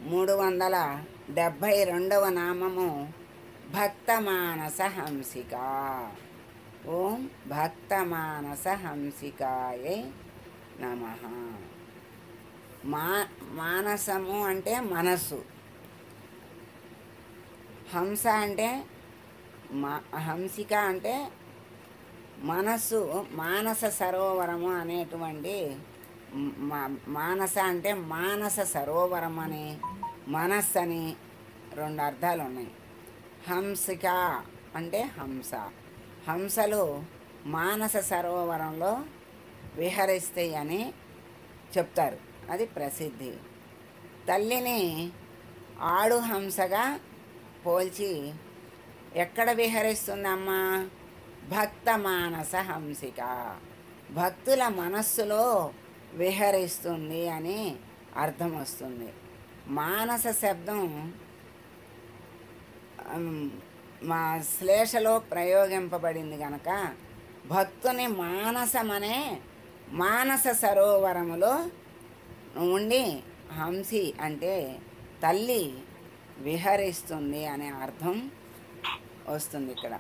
372వ నామము భక్తమానస హంసిక. ఓం భక్తమానస హంసికాయే నమః. మానసము అంటే మనస్సు, హంస అంటే హంసిక అంటే మనస్సు. మానస సరోవరము అనేటువంటి మానస అంటే మానస సరోవరం అని, మనస్సు అని రెండు అర్థాలు ఉన్నాయి. హంసిక అంటే హంస. హంసలు మానస సరోవరంలో విహరిస్తాయి అని చెప్తారు, అది ప్రసిద్ధి. తల్లిని ఆడు హంసగా పోల్చి ఎక్కడ విహరిస్తుందమ్మా? భక్త మానస హంసిక, భక్తుల మనస్సులో విహరిస్తుంది అని అర్థం వస్తుంది. మానస శబ్దం మా శ్లేషలో ప్రయోగింపబడింది కనుక భక్తుని మానసమనే మానస సరోవరములో ఉండి హంసి అంటే తల్లి విహరిస్తుంది అనే అర్థం వస్తుంది ఇక్కడ.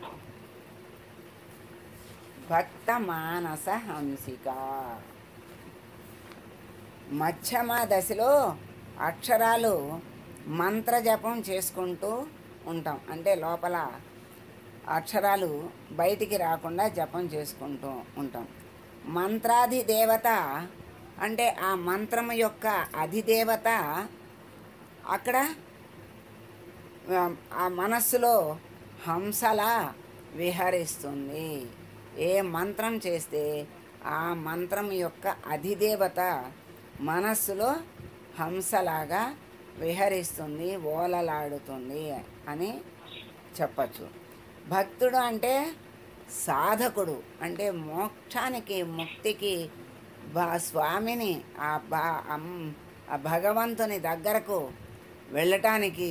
భక్త మానస హంసిక. మధ్యమ దశలో అక్షరాలు మంత్రజపం చేసుకుంటూ ఉంటాం, అంటే లోపల అక్షరాలు బయటికి రాకుండా జపం చేసుకుంటూ ఉంటాం. మంత్రాధిదేవత అంటే ఆ మంత్రము యొక్క అధిదేవత అక్కడ ఆ మనస్సులో హంసలా విహరిస్తుంది. ఏ మంత్రం చేస్తే ఆ మంత్రం యొక్క అధిదేవత మనస్సులో హంసలాగా విహరిస్తుంది, ఓలలాడుతుంది అని చెప్పచ్చు. భక్తుడు అంటే సాధకుడు, అంటే మోక్షానికి ముక్తికి స్వామిని ఆ భగవంతుని దగ్గరకు వెళ్ళటానికి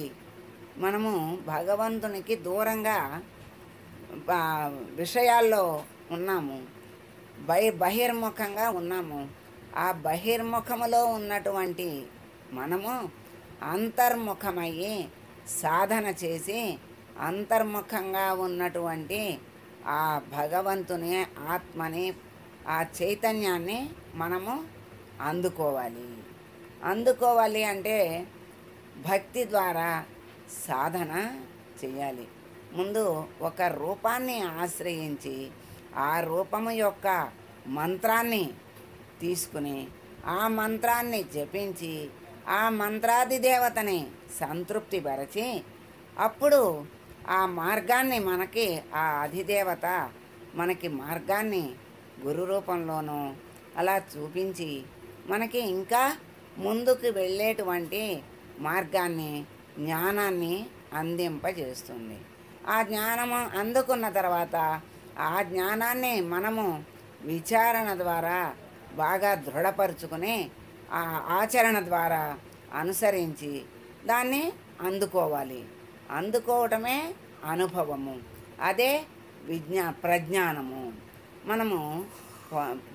మనము భగవంతునికి దూరంగా విషయాల్లో ఉన్నాము, బహిర్ముఖంగా ఉన్నాము. ఆ బహిర్ముఖములో ఉన్నటువంటి మనము అంతర్ముఖమయ్యి సాధన చేసి అంతర్ముఖంగా ఉన్నటువంటి ఆ భగవంతుని ఆత్మని, ఆ చైతన్యాన్ని మనము అందుకోవాలి అంటే భక్తి ద్వారా సాధన చేయాలి. ముందు ఒక రూపాన్ని ఆశ్రయించి ఆ రూపము యొక్క మంత్రాన్ని తీసుకుని ఆ మంత్రాన్ని జపించి ఆ మంత్రాధిదేవతని సంతృప్తిపరచి అప్పుడు ఆ మార్గాన్ని మనకి ఆ అధిదేవత మనకి మార్గాన్ని గురు రూపంలోనూ అలా చూపించి మనకి ఇంకా ముందుకు వెళ్ళేటువంటి మార్గాన్ని, జ్ఞానాన్ని అందింపజేస్తుంది. ఆ జ్ఞానము అందుకున్న తర్వాత ఆ జ్ఞానాన్ని మనము విచారణ ద్వారా బాగా దృఢపరుచుకుని ఆ ఆచరణ ద్వారా అనుసరించి దాన్ని అందుకోవటమే అనుభవము, అదే ప్రజ్ఞానము. మనము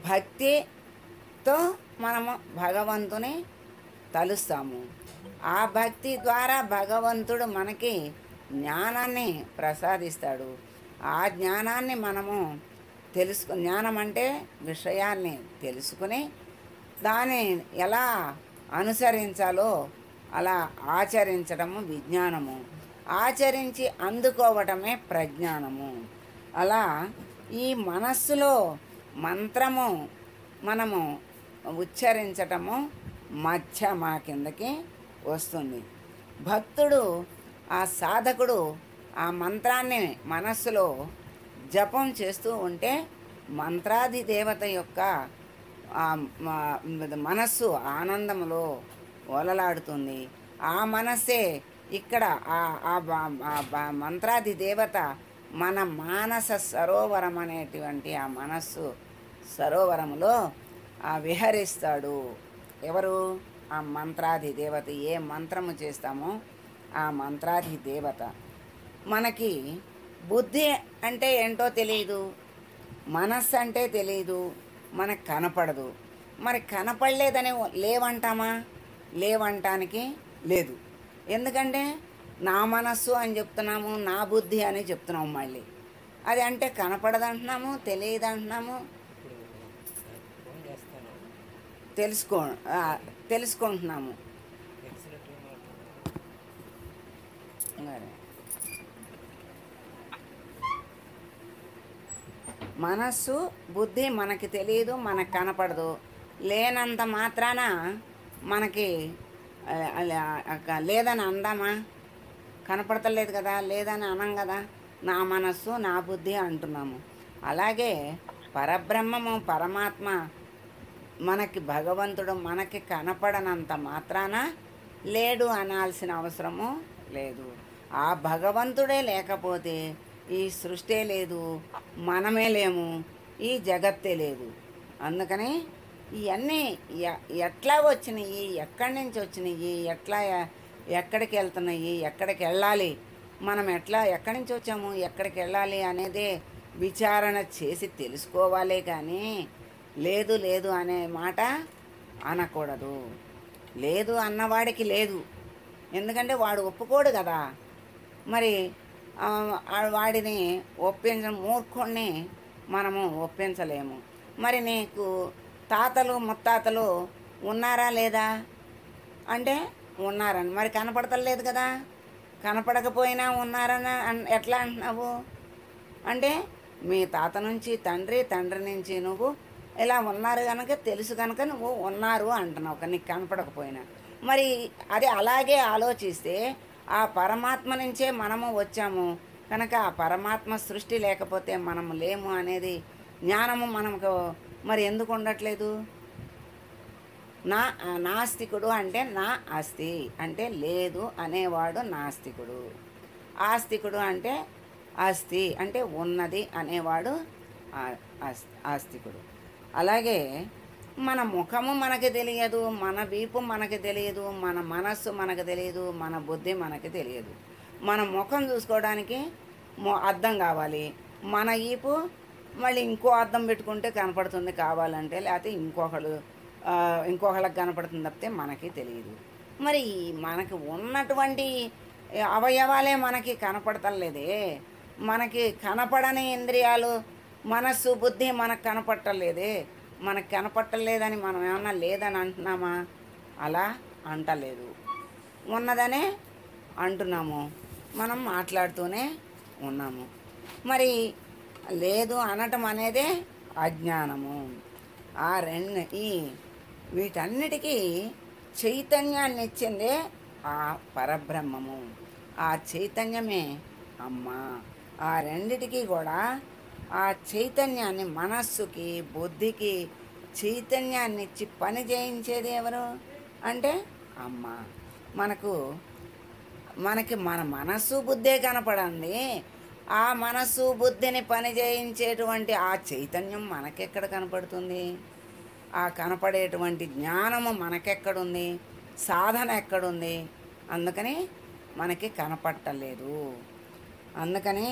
భక్తితో మనము భగవంతుని తలుస్తాము. ఆ భక్తి ద్వారా భగవంతుడు మనకి జ్ఞానాన్ని ప్రసాదిస్తాడు. ఆ జ్ఞానాన్ని మనము జ్ఞానం అంటే విషయాన్ని తెలుసుకుని దాన్ని ఎలా అనుసరించాలో అలా ఆచరించడము విజ్ఞానము, ఆచరించి అందుకోవటమే ప్రజ్ఞానము. అలా ఈ మనస్సులో మంత్రము మనము ఉచ్చరించటము మధ్యమ కిందకి వస్తుంది. భక్తుడు, ఆ సాధకుడు ఆ మంత్రాన్ని మనస్సులో జపం చేస్తూ ఉంటే మంత్రాధిదేవత యొక్క మనస్సు ఆనందములో ఓలలాడుతుంది. ఆ మనస్సే ఇక్కడ మంత్రాధిదేవత మన మానస సరోవరం అనేటువంటి ఆ మనస్సు సరోవరములో విహరిస్తాడు. ఎవరు? ఆ మంత్రాధిదేవత. ఏ మంత్రము చేస్తామో ఆ మంత్రాధిదేవత. మనకి బుద్ధి అంటే ఏంటో తెలియదు, మనస్సు అంటే తెలియదు, మనకు కనపడదు. మరి కనపడలేదని లేవంటామా? లేవంటానికి లేదు. ఎందుకంటే నా మనస్సు అని చెప్తున్నాము, నా బుద్ధి అని చెప్తున్నాము. మళ్ళీ అది అంటే కనపడదంటున్నాము, తెలియదంటున్నాము, తెలుసుకో తెలుసుకుంటున్నాము. మనస్సు బుద్ధి మనకి తెలియదు, మనకు కనపడదు. లేనంత మాత్రాన మనకి లేదని అందామా? కనపడతలేదు కదా, లేదని అనం కదా. నా మనస్సు నా బుద్ధి అంటున్నాము. అలాగే పరబ్రహ్మము పరమాత్మ మనకి భగవంతుడు మనకి కనపడనంత మాత్రాన లేడు అనాల్సిన అవసరము లేదు. ఆ భగవంతుడే లేకపోతే ఈ సృష్టి లేదు, మనమే లేము, ఈ జగత్తే లేదు. అందుకని ఇవన్నీ ఎట్లా వచ్చినాయి, ఎక్కడి నుంచి వచ్చినాయి, ఎక్కడికి వెళ్తున్నాయి, ఎక్కడికి వెళ్ళాలి, మనం ఎక్కడి నుంచి వచ్చాము, ఎక్కడికి వెళ్ళాలి అనేదే విచారణ చేసి తెలుసుకోవాలే కానీ లేదు లేదు అనే మాట అనకూడదు. లేదు అన్నవాడికి లేదు, ఎందుకంటే వాడు ఒప్పుకోడు కదా. మరి వాడిని మూర్ఖుణ్ణి మనము ఒప్పించలేము. మరి నీకు తాతలు ముత్తాతలు ఉన్నారా లేదా అంటే ఉన్నారని, మరి కనపడతలేదు కదా. కనపడకపోయినా ఉన్నారని ఎట్లా అంటున్నావు అంటే మీ తాత నుంచి తండ్రి, తండ్రి నుంచి నువ్వు ఇలా ఉన్నారు కనుక తెలుసు కనుక నువ్వు ఉన్నారు అంటున్నావు, నీకు కనపడకపోయినా. మరి అది అలాగే ఆలోచిస్తే ఆ పరమాత్మ నుంచే మనము వచ్చాము కనుక ఆ పరమాత్మ సృష్టి లేకపోతే మనము లేము అనేది జ్ఞానము మనకు మరి ఎందుకు ఉండట్లేదు? నాస్తికుడు అంటే నా అస్తి అంటే లేదు అనేవాడు నాస్తికుడు. ఆస్తికుడు అంటే అస్తి అంటే ఉన్నది అనేవాడు ఆస్తికుడు. అలాగే మన ముఖము మనకి తెలియదు, మన వీపు మనకి తెలియదు, మన మనస్సు మనకు తెలియదు, మన బుద్ధి మనకి తెలియదు. మన ముఖం చూసుకోవడానికి అద్దం కావాలి, మన వీపు మళ్ళీ ఇంకో అద్దం పెట్టుకుంటే కనపడుతుంది కావాలంటే, లేకపోతే ఇంకొకళ్ళకి కనపడుతుంది తప్పితే మనకి తెలియదు. మరి మనకి ఉన్నటువంటి అవయవాలే మనకి కనపడతలేదే. మనకి కనపడని ఇంద్రియాలు మనస్సు బుద్ధి మనకు కనపడలేదే. మనకు కనపడలేదని మనం ఏమన్నా లేదని అంటున్నామా? అలా అంటలేదు, ఉన్నదనే అంటున్నాము, మనం మాట్లాడుతూనే ఉన్నాము. మరి లేదు అనటం అనేదే అజ్ఞానము. వీటన్నిటికీ చైతన్యాన్ని ఇచ్చిందే ఆ పరబ్రహ్మము. ఆ చైతన్యమే అమ్మ. ఆ రెండిటికి కూడా ఆ చైతన్యాన్ని, మనస్సుకి బుద్ధికి చైతన్యాన్ని ఇచ్చి పని చేయించేది ఎవరు అంటే అమ్మ. మనకి మన మనస్సు బుద్ధే కనపడండి. ఆ మనస్సు బుద్ధిని పని చేయించేటువంటి ఆ చైతన్యం మనకెక్కడ కనపడుతుంది? ఆ కనపడేటువంటి జ్ఞానము మనకెక్కడుంది? సాధన ఎక్కడుంది? అందుకని మనకి కనపట్టలేదు. అందుకని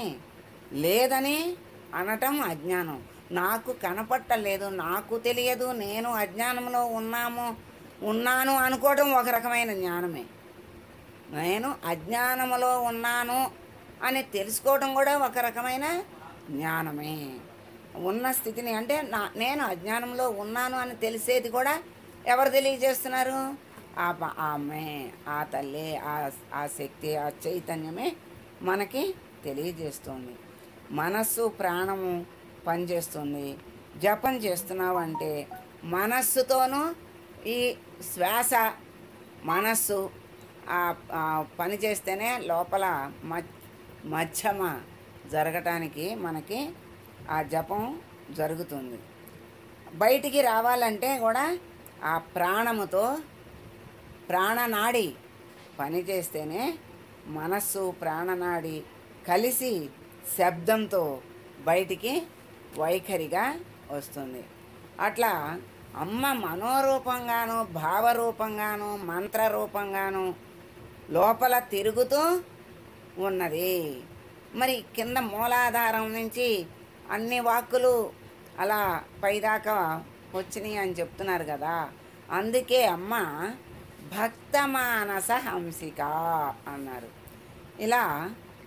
లేదని అనటం అజ్ఞానం. నాకు కనపట్టలేదు, నాకు తెలియదు, నేను అజ్ఞానంలో ఉన్నాను అనుకోవడం ఒక రకమైన జ్ఞానమే. నేను అజ్ఞానంలో ఉన్నాను అని తెలుసుకోవడం కూడా ఒక రకమైన జ్ఞానమే. ఉన్న స్థితిని అంటే నేను అజ్ఞానంలో ఉన్నాను అని తెలిసేది కూడా ఎవరు తెలియజేస్తున్నారు? ఆమె, ఆ తల్లి, ఆ శక్తి, ఆ చైతన్యమే మనకి తెలియజేస్తుంది. మనస్సు ప్రాణము పనిచేస్తుంది. జపం చేస్తున్నావు అంటే మనస్సుతోనూ ఈ శ్వాస మనస్సు పని చేస్తేనే లోపల మధ్యమ జరగటానికి మనకి ఆ జపం జరుగుతుంది. బయటికి రావాలంటే కూడా ఆ ప్రాణముతో ప్రాణనాడి పని చేస్తేనే మనస్సు ప్రాణనాడి కలిసి శబ్దంతో బయటికి వైఖరిగా వస్తుంది. అట్లా అమ్మ మనోరూపంగాను భావరూపంగాను మంత్రరూపంగాను లోపల తిరుగుతూ ఉన్నది. మరి కింద మూలాధారం నుంచి అన్ని వాక్కులు అలా పైదాకా వచ్చినాయి అని చెప్తున్నారు కదా. అందుకే అమ్మ భక్తమానస హంసిక అన్నారు. ఇలా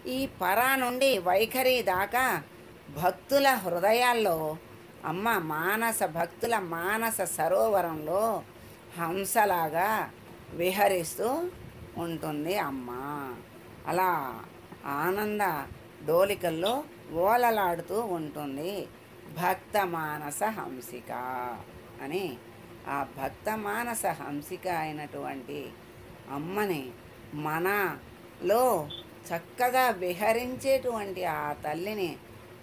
ఈ పరా నుండి వైఖరి దాకా భక్తుల హృదయాల్లో అమ్మ భక్తుల మానస సరోవరంలో హంసలాగా విహరిస్తూ ఉంటుంది అమ్మ. అలా ఆనంద డోలికల్లో ఓలలాడుతూ ఉంటుంది భక్త మానస హంసిక అని. ఆ భక్త మానస హంసిక అయినటువంటి అమ్మని మనలో చక్కగా విహరించేటువంటి ఆ తల్లిని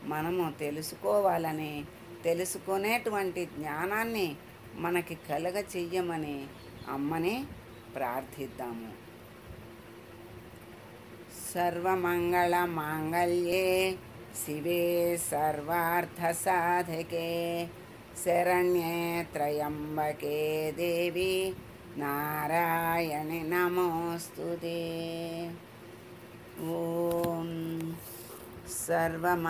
మనము తెలుసుకోవాలని, తెలుసుకునేటువంటి జ్ఞానాన్ని మనకి కలుగ చెయ్యమని అమ్మని ప్రార్థిద్దాము. సర్వమంగళ మాంగళ్యే శివే సర్వార్థసాధకే శరణ్యే త్రయంబకే దేవి నారాయణి నమోస్తుతే. ఓం సర్వమ